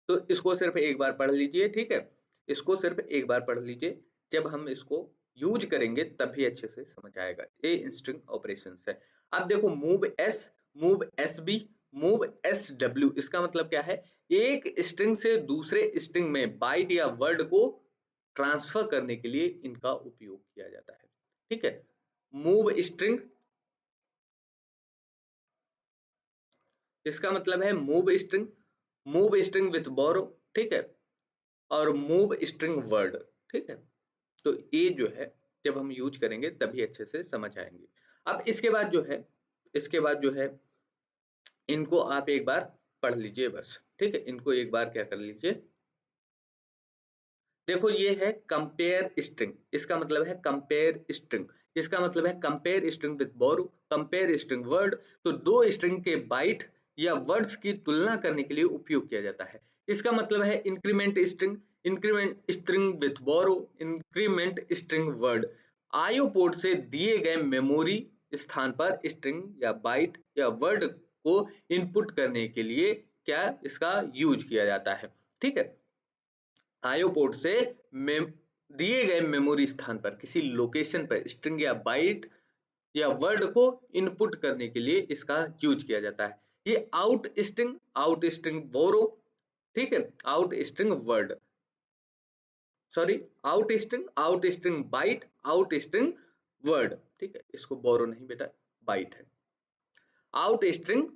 तो इसको सिर्फ एक बार पढ़ लीजिए, ठीक है, इसको सिर्फ एक बार पढ़ लीजिए, जब हम इसको यूज करेंगे तभी अच्छे से समझ आएगा। ये स्ट्रिंग ऑपरेशंस है। अब देखो move S, move S B, move S W, इसका मतलब क्या है, एक स्ट्रिंग से दूसरे स्ट्रिंग में बाइट या वर्ड को ट्रांसफर करने के लिए इनका उपयोग किया जाता है, ठीक है। मूव स्ट्रिंग, इसका मतलब है मूव स्ट्रिंग विथ बोरो, ठीक है, और मूव स्ट्रिंग वर्ड, ठीक है। तो ये जो है जब हम यूज करेंगे तभी अच्छे से समझ आएंगे। अब इसके बाद जो है इनको आप एक बार पढ़ लीजिए बस, ठीक है, इनको एक बार क्या कर लीजिए। देखो ये है कंपेयर स्ट्रिंग, इसका मतलब है कंपेयर स्ट्रिंग, इसका मतलब है compare string with borrow, compare string word. तो दो स्ट्रिंग के बाइट या वर्ड्स की तुलना करने के लिए उपयोग किया जाता है। इसका मतलब है increment string with borrow, increment string word. IO port से दिए गए मेमोरी स्थान पर स्ट्रिंग या बाइट या वर्ड को इनपुट करने के लिए क्या इसका यूज किया जाता है, ठीक है। आईओ पोर्ट से दिए गए मेमोरी स्थान पर किसी लोकेशन पर स्ट्रिंग या बाइट या वर्ड को इनपुट करने के लिए इसका यूज किया जाता है। ये आउट स्ट्रिंग बोरो, ठीक है, out string byte, out string word, ठीक है, इसको बोरो नहीं बेटा, बाइट है। आउट स्ट्रिंग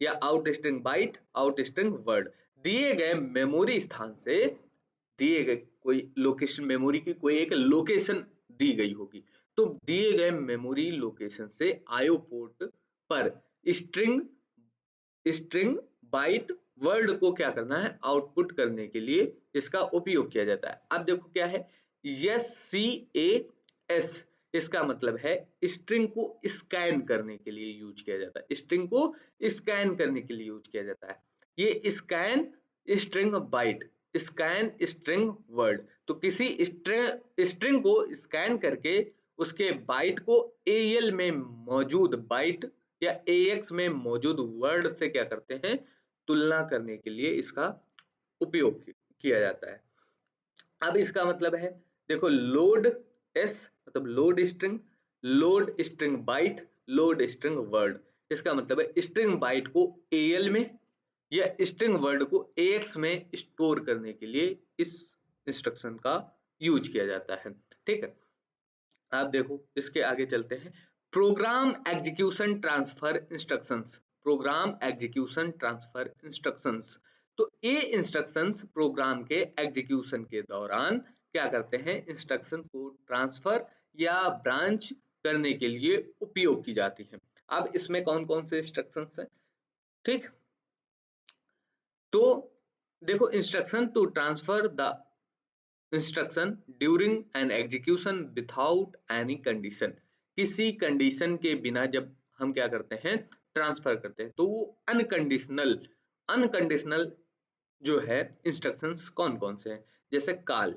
या out string byte, out string word, दिए गए मेमोरी स्थान से दिए गए कोई लोकेशन, मेमोरी की कोई एक लोकेशन दी गई होगी, तो दिए गए मेमोरी लोकेशन से आईओ पोर्ट पर स्ट्रिंग स्ट्रिंग बाइट वर्ड को क्या करना है, आउटपुट करने के लिए इसका उपयोग किया जाता है। अब देखो क्या है, SCAS, इसका मतलब है स्ट्रिंग को स्कैन करने के लिए यूज किया जाता है, स्ट्रिंग को स्कैन करने के लिए यूज किया जाता है। ये scan string byte, scan string word, तो किसी स्ट्रिंग को स्कैन करके उसके बाइट को AL में मौजूद बाइट या AX में मौजूद वर्ड से क्या करते हैं, तुलना करने के लिए इसका उपयोग किया जाता है। अब इसका मतलब है, देखो लोड एस मतलब load string byte, load string word, इसका मतलब है स्ट्रिंग बाइट को AL में या स्ट्रिंग वर्ड को AX में स्टोर करने के लिए इस इंस्ट्रक्शन का यूज किया जाता है, ठीक है। आप देखो इसके आगे चलते हैं, program execution transfer instructions, program execution transfer instructions. तो ये इंस्ट्रक्शंस प्रोग्राम के एग्जीक्यूशन के दौरान क्या करते हैं, इंस्ट्रक्शन को ट्रांसफर या ब्रांच करने के लिए उपयोग की जाती है। अब इसमें कौन कौन से इंस्ट्रक्शंस हैं, ठीक, तो देखो instruction to transfer the instruction during an execution without any condition, किसी कंडीशन के बिना जब हम क्या करते हैं, ट्रांसफर करते हैं, तो वो अनकंडीशनल जो है इंस्ट्रक्शंस कौन कौन से हैं, जैसे कॉल,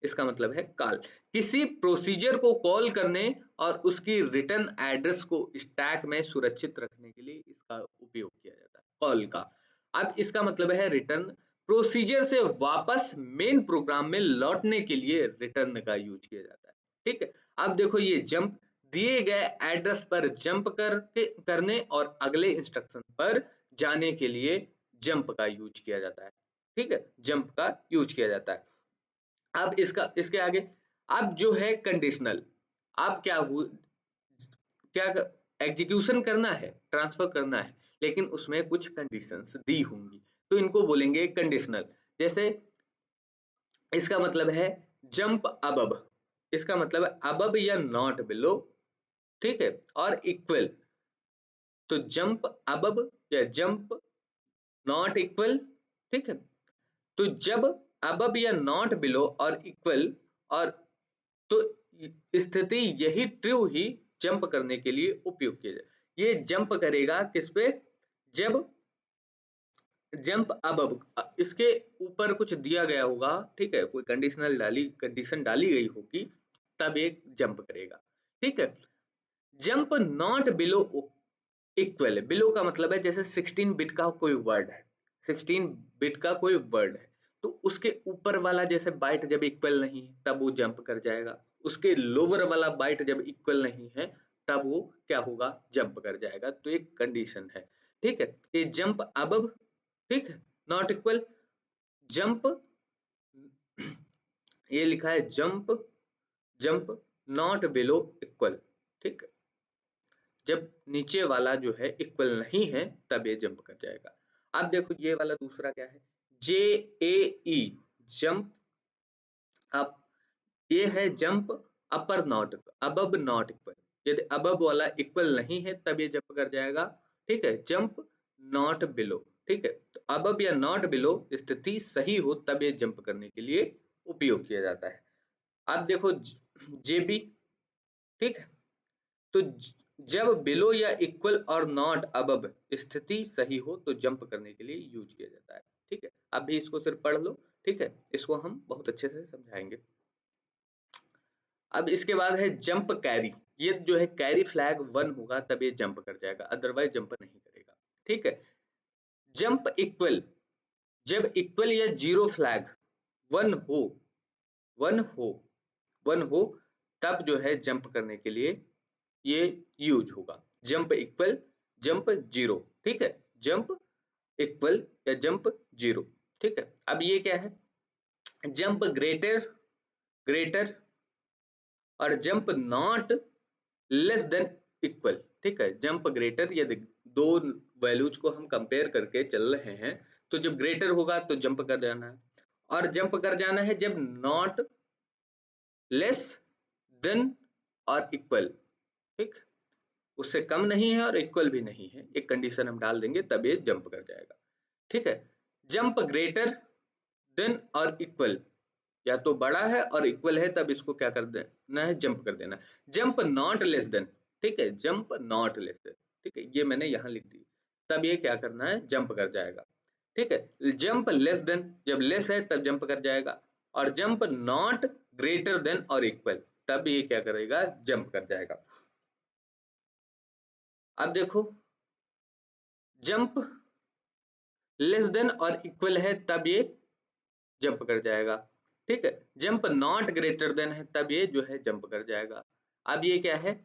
इसका मतलब है कॉल, किसी प्रोसीजर को कॉल करने और उसकी रिटर्न एड्रेस को स्टैक में सुरक्षित रखने के लिए इसका उपयोग किया जाता है, कॉल का। अब इसका मतलब है रिटर्न, प्रोसीजर से वापस मेन प्रोग्राम में लौटने के लिए रिटर्न का यूज किया जाता है, ठीक है। अब देखो ये जंप, दिए गए एड्रेस पर जंप करने और अगले इंस्ट्रक्शन पर जाने के लिए जंप का यूज किया जाता है, ठीक है, जंप का यूज किया जाता है। अब इसके आगे, अब जो है कंडीशनल, अब क्या एग्जीक्यूशन करना है, ट्रांसफर करना है, लेकिन उसमें कुछ कंडीशंस दी होंगी, तो इनको बोलेंगे कंडीशनल। जैसे इसका मतलब है जंप अबव, इसका मतलब है अबव या नॉट बिलो, ठीक है, और इक्वल, तो जंप अबव या जंप नॉट इक्वल, ठीक है। तो जब अबव या नॉट बिलो और इक्वल, और तो स्थिति यही ट्रू ही जंप करने के लिए उपयोग किया जाए। ये जंप करेगा किस पे? जब जंप अब इसके ऊपर कुछ दिया गया होगा, ठीक है, कोई कंडीशन डाली गई होगी, तब ये जंप करेगा, ठीक है। Jump not below equal, below का मतलब है जैसे 16 बिट का कोई वर्ड है, 16 बिट का कोई वर्ड है, तो उसके ऊपर वाला जैसे बाइट जब इक्वल नहीं है तब वो जंप कर जाएगा, उसके लोअर वाला बाइट जब इक्वल नहीं है तब वो क्या होगा? जंप कर जाएगा। तो एक कंडीशन है, ठीक है। ये जंप अब, ठीक है, नॉट इक्वल, जंप, ये लिखा है jump, jump not below equal, ठीक है। जब नीचे वाला जो है इक्वल नहीं है तब ये जंप कर जाएगा। अब देखो ये वाला दूसरा क्या है, जे ए ई, जंप अप, ये है jump upper not, अबब not equal, यदि अबब वाला इक्वल नहीं है तब ये जंप कर जाएगा, ठीक है। जंप नॉट बिलो, ठीक है, तो अबब या नॉट बिलो स्थिति सही हो तब ये जंप करने के लिए उपयोग किया जाता है। अब देखो जेबी, ठीक है, तो जब बिलो या इक्वल और नॉट अबब स्थिति सही हो तो जंप करने के लिए यूज किया जाता है, ठीक है। अब भी इसको सिर्फ पढ़ लो, ठीक है, इसको हम बहुत अच्छे से समझाएंगे। अब इसके बाद है जंप कैरी, ये जो है कैरी फ्लैग 1 होगा तब ये जंप कर जाएगा, अदरवाइज जंप नहीं करेगा, ठीक है। जंप इक्वल, जब इक्वल या जीरो फ्लैग 1 हो, 1 हो, 1 हो तब जो है जंप करने के लिए ये यूज होगा। जंप इक्वल, जंप जीरो, ठीक है, जंप इक्वल या जंप जीरो, ठीक है। अब ये क्या है, जंप ग्रेटर, ग्रेटर और jump not less than equal, ठीक है। जंप ग्रेटर, यदि दो वैल्यूज को हम कंपेयर करके चल रहे हैं तो जब ग्रेटर होगा तो जंप कर जाना है, और जंप कर जाना है जब नॉट लेस देन और इक्वल, ठीक, उससे कम नहीं है और इक्वल भी नहीं है, एक कंडीशन हम डाल देंगे तब ये जंप कर जाएगा, ठीक है। जंप ग्रेटर देन और इक्वल, या तो बड़ा है और इक्वल है तब इसको क्या कर देना है? जंप कर देना। जंप नॉट लेस देन, ठीक है, जंप नॉट लेस देन, ठीक है, ये मैंने यहाँ लिख दी, तब ये क्या करना है? जंप कर जाएगा, ठीक है। जंप लेस देन, जब लेस है तब जंप कर जाएगा, और जंप नॉट ग्रेटर देन और इक्वल, तब ये क्या करेगा? जंप कर जाएगा। अब देखो जंप लेस देन और इक्वल है तब ये जंप कर जाएगा, ठीक है। जंप नॉट ग्रेटर देन है तब ये जो है जंप कर जाएगा। अब ये क्या है?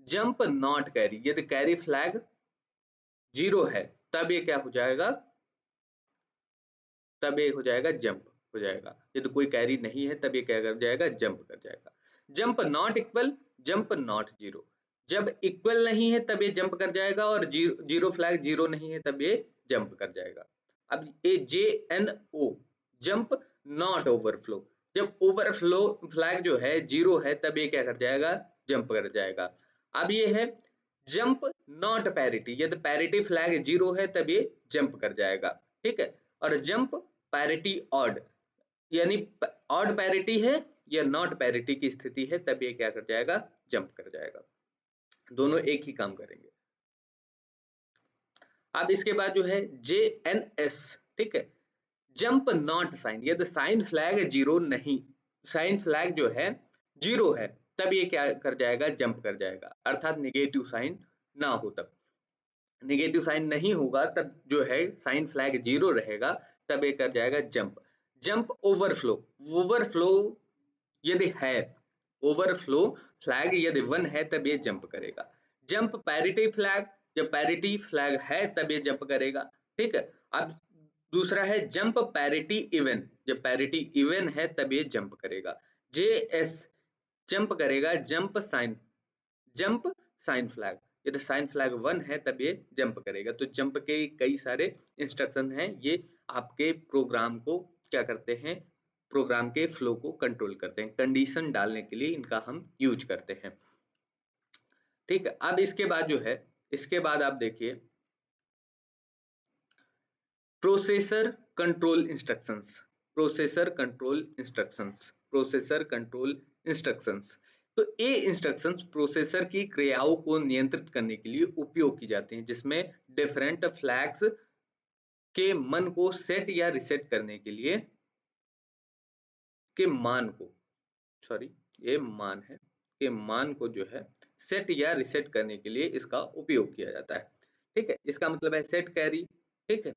जंप नॉट कैरी, यदि कैरी फ्लैग 0 है तब ये क्या हो जाएगा? तब ये हो जाएगा जंप हो जाएगा, यदि कोई कैरी नहीं है तब ये क्या कर जाएगा? जंप कर जाएगा। Jump not equal, jump not zero, जब इक्वल नहीं है तब ये जंप कर जाएगा, और जीरो फ्लैग 0 नहीं है तब ये जंप कर जाएगा। अब ये JNO, जंप नॉट ओवरफ्लो, जब ओवरफ्लो फ्लैग जो है 0 है तब ये क्या कर जाएगा? जंप कर जाएगा। अब ये है जंप नॉट पैरिटी, यदि पैरिटी फ्लैग 0 है तब ये जंप कर जाएगा, ठीक है। और जंप पैरिटी ऑड, यानी ऑड पैरिटी है या नॉट पैरिटी की स्थिति है तब ये क्या कर जाएगा? जंप कर जाएगा। दोनों एक ही काम करेंगे। अब इसके बाद जो है JNS, ठीक है, जंप नॉट साइन, यदि साइन फ्लैग 0 नहीं, साइन फ्लैग जो है 0 है तब ये क्या कर जाएगा? जंप कर जाएगा, अर्थात निगेटिव साइन ना हो तब। निगेटिव साइन नहीं होगा तब जो है साइन फ्लैग 0 रहेगा तब ये कर जाएगा जंप। जंप ओवरफ्लो, ओवरफ्लो यदि है, ओवरफ्लो फ्लैग यदि 1 है तब ये जंप करेगा। जंप पैरिटी फ्लैग, जब पैरिटी फ्लैग है तब ये जंप करेगा, ठीक है। अब दूसरा है जंप पैरिटी इवन, जब पैरिटी इवन है तब ये जंप करेगा। JS जंप करेगा jump sign, jump sign flag, यदि साइन फ्लैग 1 है तब ये जंप करेगा। तो जंप के कई सारे इंस्ट्रक्शन हैं, ये आपके प्रोग्राम को क्या करते हैं? प्रोग्राम के फ्लो को कंट्रोल करते हैं, कंडीशन डालने के लिए इनका हम यूज करते हैं, ठीक है। अब इसके बाद जो है, इसके बाद आप देखिए processor control instructions, processor control instructions, processor control instructions. तो ये इंस्ट्रक्शंस प्रोसेसर की क्रियाओं को नियंत्रित करने के लिए उपयोग की जाती हैं, जिसमें डिफरेंट फ्लैग्स के मन को सेट या रिसेट करने के लिए के मान को सॉरी ये मान है के मान को जो है सेट या रिसेट करने के लिए इसका उपयोग किया जाता है। ठीक है, इसका मतलब है सेट कैरी, ठीक है,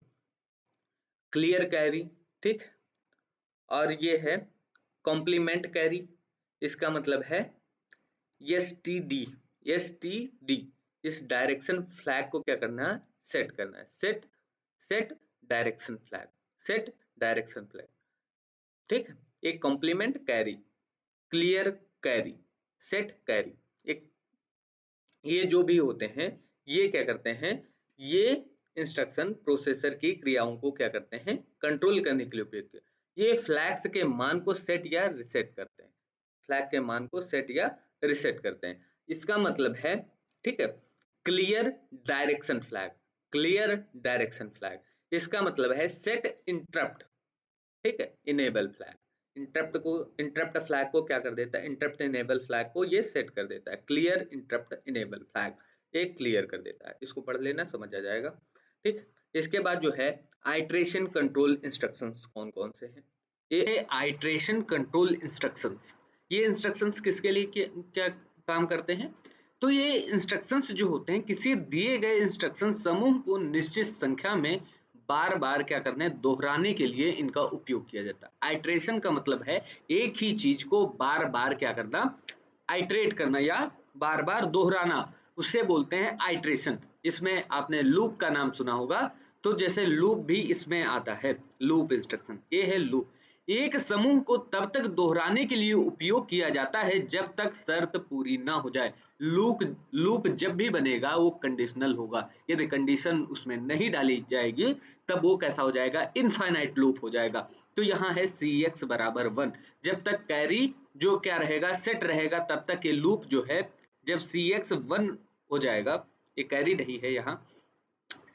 क्लियर कैरी, ठीक, और ये है कॉम्प्लीमेंट कैरी। इसका मतलब है एसटीडी, एसटीडी, इस डायरेक्शन फ्लैग को क्या करना है, सेट करना है, set set direction flag, set direction flag, ठीक है। एक complement carry, clear carry, set carry, एक ये जो भी होते हैं ये क्या करते हैं, ये इंस्ट्रक्शन प्रोसेसर की क्रियाओं को क्या करते हैं, कंट्रोल करने के लिए उपयोग किया। ये फ्लैग्स के मान को सेट या रिसेट करते हैं, फ्लैग के मान को सेट या रिसेट करते हैं। इसका मतलब है, ठीक है, clear direction flag, clear direction flag, इसका मतलब है सेट इंटरप्ट, ठीक है, इनेबल फ्लैग, इंटरप्ट फ्लैग को क्या कर देता है, इंटरप्ट इनेबल फ्लैग को ये सेट कर देता है, क्लियर इंटरप्ट इनेबल फ्लैग ये क्लियर कर देता है। इसको पढ़ लेना, समझ आ जाएगा, ठीक। इसके बाद जो है आइट्रेशन कंट्रोल इंस्ट्रक्शंस कौन कौन से हैं, ये आइट्रेशन कंट्रोल इंस्ट्रक्शंस, ये इंस्ट्रक्शंस किसके लिए क्या काम करते हैं, तो ये इंस्ट्रक्शंस जो होते हैं किसी दिए गए इंस्ट्रक्शन समूह को निश्चित संख्या में बार बार क्या करना है, दोहराने के लिए इनका उपयोग किया जाता है। आइट्रेशन का मतलब है एक ही चीज को बार बार क्या करना, आइट्रेट करना या बार बार दोहराना, उसे बोलते हैं आइट्रेशन। इसमें आपने लूप का नाम सुना होगा, तो जैसे लूप भी इसमें आता है, लूप इंस्ट्रक्शन, ये है लूप। एक समूह को तब तक दोहराने के लिए उपयोग किया जाता है जब तक शर्त पूरी ना हो जाए। लूप जब भी बनेगा वो कंडीशनल होगा, यदि कंडीशन उसमें नहीं डाली जाएगी तब वो कैसा हो जाएगा, इनफाइनाइट लूप हो जाएगा। तो यहाँ है cx बराबर 1, जब तक कैरी जो क्या रहेगा, सेट रहेगा, तब तक ये लूप जो है, जब cx 1 हो जाएगा, ये कैरी नहीं है यहाँ,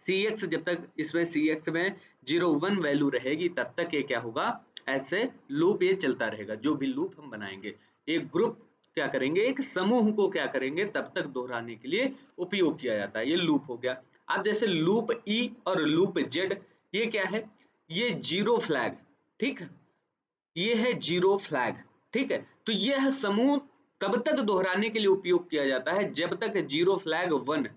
cx जब तक इसमें cx में 0 1 वैल्यू रहेगी तब तक ये क्या होगा, ऐसे लूप ये चलता रहेगा। जो भी लूप हम बनाएंगे, एक ग्रुप क्या करेंगे, एक समूह को क्या करेंगे, तब तक दोहराने के लिए उपयोग किया जाता है, ये लूप हो गया। अब जैसे लूप ई और लूप जेड, ये क्या है, ये जीरो फ्लैग, ठीक, ये है जीरो फ्लैग, ठीक है। तो यह समूह तब तक दोहराने के लिए उपयोग किया जाता है जब तक जीरो फ्लैग 1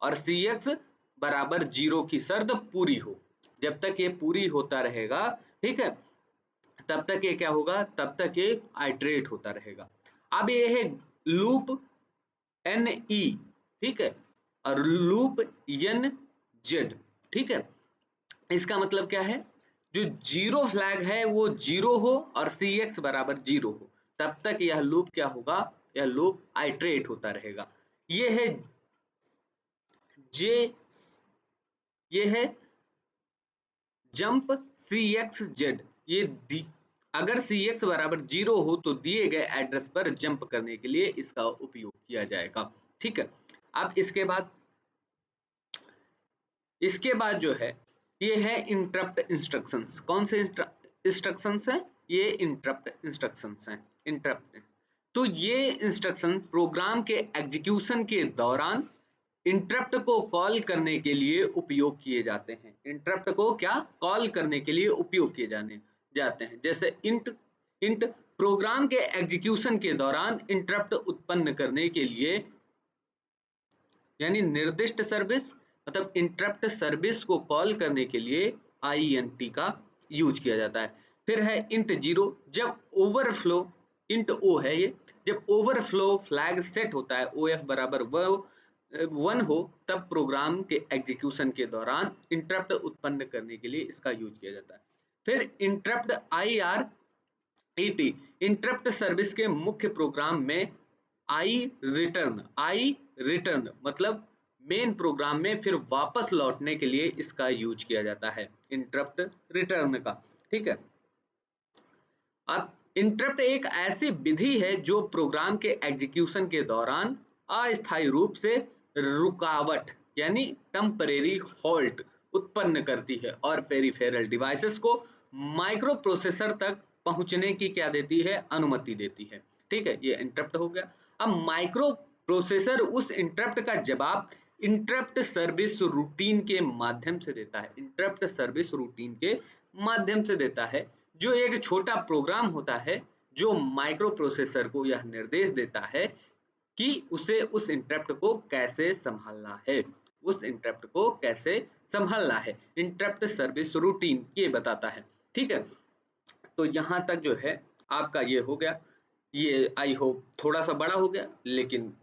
और cx बराबर 0 की शर्त पूरी हो। जब तक ये पूरी होता रहेगा, ठीक है, तब तक ये क्या होगा, तब तक ये आइट्रेट होता रहेगा। अब ये है लूप एन ई, ठीक है, और लूप एन जेड, ठीक है। इसका मतलब क्या है, जो जीरो फ्लैग है वो 0 हो और cx बराबर 0 हो, तब तक यह लूप क्या होगा, यह लूप आइट्रेट होता रहेगा। ये है जे, ये है जंप cx z, ये अगर cx बराबर 0 हो तो दिए गए एड्रेस पर जंप करने के लिए इसका उपयोग किया जाएगा, ठीक है। अब इसके बाद जो है ये है इंटरप्ट इंस्ट्रक्शंस। कौन से इंस्ट्रक्शंस हैं, ये इंटरप्ट इंस्ट्रक्शंस हैं, इंटरप्ट। तो ये इंस्ट्रक्शन प्रोग्राम के एग्जीक्यूशन के दौरान इंटरप्ट को कॉल करने के लिए उपयोग किए जाते हैं, इंटरप्ट को क्या कॉल करने के लिए उपयोग किए जाते हैं। जैसे इंट प्रोग्राम के एग्जीक्यूशन के दौरान इंटरप्ट उत्पन्न करने के लिए, यानी निर्दिष्ट सर्विस मतलब इंटरप्ट सर्विस को कॉल करने के लिए INT का यूज किया जाता है। फिर है इंट 0, जब ओवरफ्लो, इंट ओ है ये, जब ओवरफ्लो फ्लैग सेट होता है, OF बराबर 1 हो, तब प्रोग्राम के एग्जीक्यूशन के दौरान इंटरप्ट उत्पन्न करने के लिए इसका यूज किया जाता है। फिर इंटरप्ट IRET, इंटरप्ट सर्विस के मुख्य प्रोग्राम में आई रिटर्न मतलब मेन प्रोग्राम में फिर वापस लौटने के लिए इसका यूज किया जाता है, इंटरप्ट रिटर्न का, ठीक है। अब इंटरप्ट एक ऐसी विधि है जो प्रोग्राम के एग्जीक्यूशन के दौरान अस्थायी रूप से रुकावट यानी टेम्परेरी हॉल्ट उत्पन्न करती है और पेरिफेरल डिवाइसेस को माइक्रो प्रोसेसर तक पहुंचने की क्या देती है, अनुमति देती है, ठीक है। ये इंटरप्ट हो गया। अब माइक्रो प्रोसेसर उस इंटरप्ट का जवाब इंटरप्ट सर्विस रूटीन के माध्यम से देता है, इंटरप्ट सर्विस रूटीन के माध्यम से देता है, जो एक छोटा प्रोग्राम होता है जो माइक्रो प्रोसेसर को यह निर्देश देता है कि उसे उस इंटरप्ट को कैसे संभालना है, उस इंटरप्ट को कैसे संभालना है, इंटरप्ट सर्विस रूटीन ये बताता है। ठीक है, तो यहाँ तक जो है आपका ये हो गया, ये आई होप थोड़ा सा बड़ा हो गया, लेकिन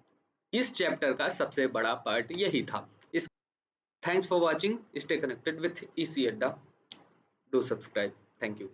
इस चैप्टर का सबसे बड़ा पार्ट यही था। इस thanks for watching, stay connected with EC अड्डा, डू सब्सक्राइब, थैंक यू।